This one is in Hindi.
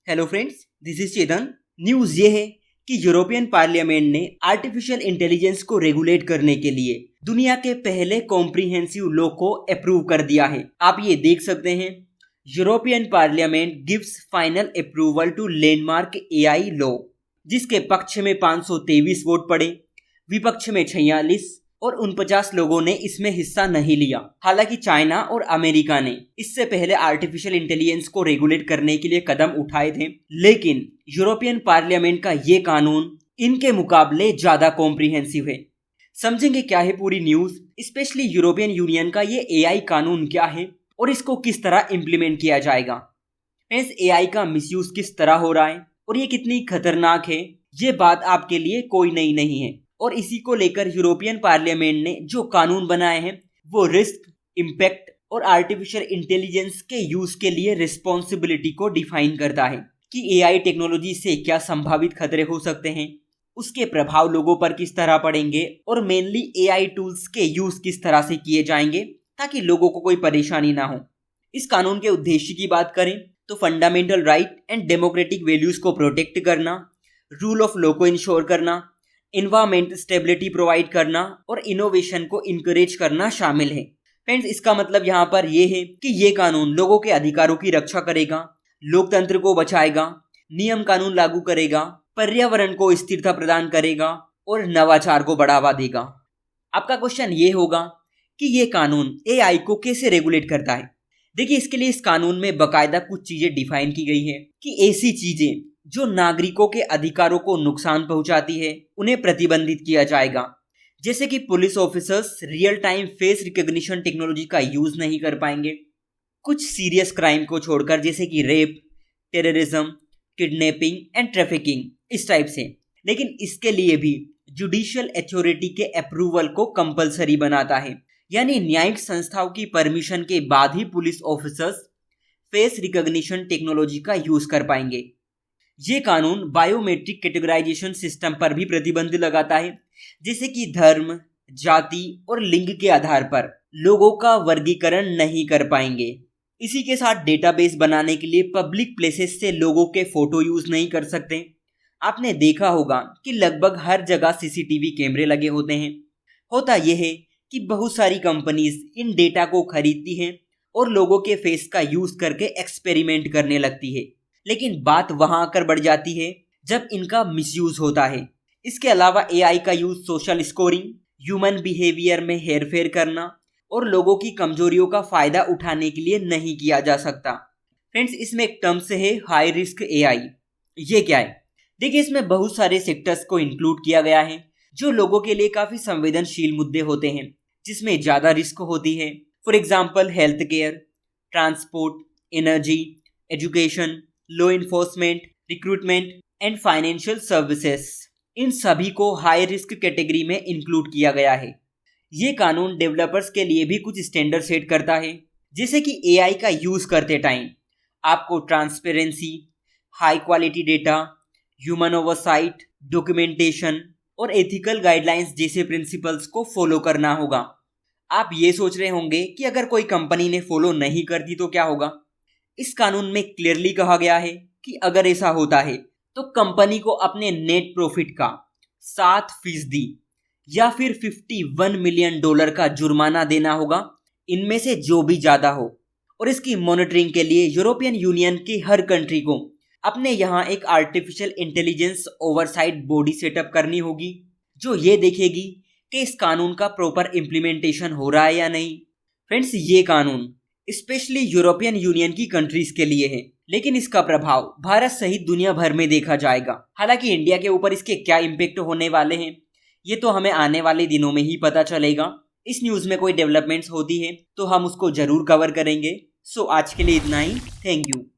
Hello friends, this is Chetan. News ये है कि यूरोपियन पार्लियामेंट ने आर्टिफिशियल इंटेलिजेंस को रेगुलेट करने के लिए दुनिया के पहले कॉम्प्रिहेंसिव लॉ को अप्रूव कर दिया है। आप ये देख सकते हैं, European parliament gives final approval to landmark AI law, जिसके पक्ष में 523 वोट पड़े, विपक्ष में 46 और 49 लोगों ने इसमें हिस्सा नहीं लिया। हालांकि चाइना और अमेरिका ने इससे पहले आर्टिफिशियल इंटेलिजेंस को रेगुलेट करने के लिए कदम उठाए थे, लेकिन यूरोपियन पार्लियामेंट का ये कानून इनके मुकाबले ज्यादा कॉम्प्रिहेंसिव है। समझेंगे क्या है पूरी न्यूज, स्पेशली यूरोपियन यूनियन का ये एआई कानून क्या है और इसको किस तरह इम्प्लीमेंट किया जाएगा। फ्रेंड्स, एआई का मिसयूज किस तरह हो रहा है और ये कितनी खतरनाक है, ये बात आपके लिए कोई नई नहीं है। और इसी को लेकर यूरोपियन पार्लियामेंट ने जो कानून बनाए हैं वो रिस्क, इम्पैक्ट और आर्टिफिशियल इंटेलिजेंस के यूज के लिए रिस्पॉन्सिबिलिटी को डिफाइन करता है कि एआई टेक्नोलॉजी से क्या संभावित खतरे हो सकते हैं, उसके प्रभाव लोगों पर किस तरह पड़ेंगे और मेनली एआई टूल्स के यूज किस तरह से किए जाएंगे ताकि लोगों को कोई परेशानी ना हो। इस कानून के उद्देश्य की बात करें तो fundamental right and democratic values को प्रोटेक्ट करना, रूल ऑफ लॉ को इंश्योर करना, एनवायरमेंट स्टेबिलिटी प्रोवाइड करना और इनोवेशन को इनकरेज करना शामिल है। फ्रेंड्स, इसका मतलब यहाँ पर यह है कि ये कानून लोगों के अधिकारों की रक्षा करेगा, लोकतंत्र को बचाएगा, नियम कानून लागू करेगा, पर्यावरण को स्थिरता प्रदान करेगा और नवाचार को बढ़ावा देगा। आपका क्वेश्चन ये होगा कि ये कानून एआई को कैसे रेगुलेट करता है। देखिए, इसके लिए इस कानून में बकायदा कुछ चीजें डिफाइन की गई है कि ऐसी चीजें जो नागरिकों के अधिकारों को नुकसान पहुंचाती है उन्हें प्रतिबंधित किया जाएगा। जैसे कि police officers real time face recognition technology का यूज नहीं कर पाएंगे, कुछ सीरियस क्राइम को छोड़कर, जैसे कि rape, terrorism, kidnapping and trafficking, इस टाइप से। लेकिन इसके लिए भी जुडिशियल अथॉरिटी के अप्रूवल को कंपलसरी बनाता है, यानी न्यायिक संस्थाओं की परमिशन के बाद ही police officers face recognition technology का यूज कर पाएंगे। ये कानून बायोमेट्रिक कैटेगराइजेशन सिस्टम पर भी प्रतिबंध लगाता है, जैसे कि धर्म, जाति और लिंग के आधार पर लोगों का वर्गीकरण नहीं कर पाएंगे। इसी के साथ डेटाबेस बनाने के लिए पब्लिक प्लेसेस से लोगों के फोटो यूज नहीं कर सकते। आपने देखा होगा कि लगभग हर जगह सीसीटीवी कैमरे लगे होते हैं। होता यह है कि बहुत सारी कंपनीज इन डेटा को खरीदती हैं और लोगों के फेस का यूज करके एक्सपेरिमेंट करने लगती है। लेकिन बात वहां आकर बढ़ जाती है जब इनका मिसयूज होता है। इसके अलावा एआई का use social scoring, human behaviour में हेरफेर करना और लोगों की कमजोरियों का फायदा उठाने के लिए नहीं किया जा सकता। फ्रेंड्स, इसमें एक टर्म से है हाई रिस्क एआई। ये क्या है? देखिए, इसमें बहुत सारे सेक्टर्स को इंक्लूड किया गया है जो लोगों के लिए काफी संवेदनशील मुद्दे होते हैं, जिसमें ज्यादा रिस्क होती है। For example, health care, transport, energy, education, law enforcement, recruitment and financial services. इन सभी को हाई रिस्क कैटेगरी में इंक्लूड किया गया है। ये कानून डेवलपर्स के लिए भी कुछ स्टैंडर्ड सेट करता है, जैसे कि एआई का यूज करते टाइम आपको transparency, high quality data, human oversight, documentation और एथिकल गाइडलाइंस जैसे प्रिंसिपल्स को फॉलो करना होगा। आप ये सोच रहे होंगे कि अगर कोई कंपनी ने फॉलो नहीं करती तो क्या होगा। इस कानून में क्लियरली कहा गया है कि अगर ऐसा होता है तो कंपनी को अपने नेट प्रॉफिट का 7% या फिर $51 मिलियन का जुर्माना देना होगा, इनमें से जो भी ज्यादा हो। और इसकी मॉनिटरिंग के लिए यूरोपियन यूनियन की हर कंट्री को अपने यहाँ एक artificial intelligence oversight body setup करनी होगी, जो ये देखेगी कि इस कानून का प्रॉपर इम्प्लीमेंटेशन हो रहा है या नहीं। फ्रेंड्स, ये कानून स्पेशली यूरोपियन यूनियन की कंट्रीज के लिए है, लेकिन इसका प्रभाव भारत सहित दुनिया भर में देखा जाएगा। हालांकि इंडिया के ऊपर इसके क्या इम्पैक्ट होने वाले हैं ये तो हमें आने वाले दिनों में ही पता चलेगा। इस न्यूज में कोई डेवलपमेंट्स होती है तो हम उसको जरूर कवर करेंगे। सो आज के लिए इतना ही। Thank you.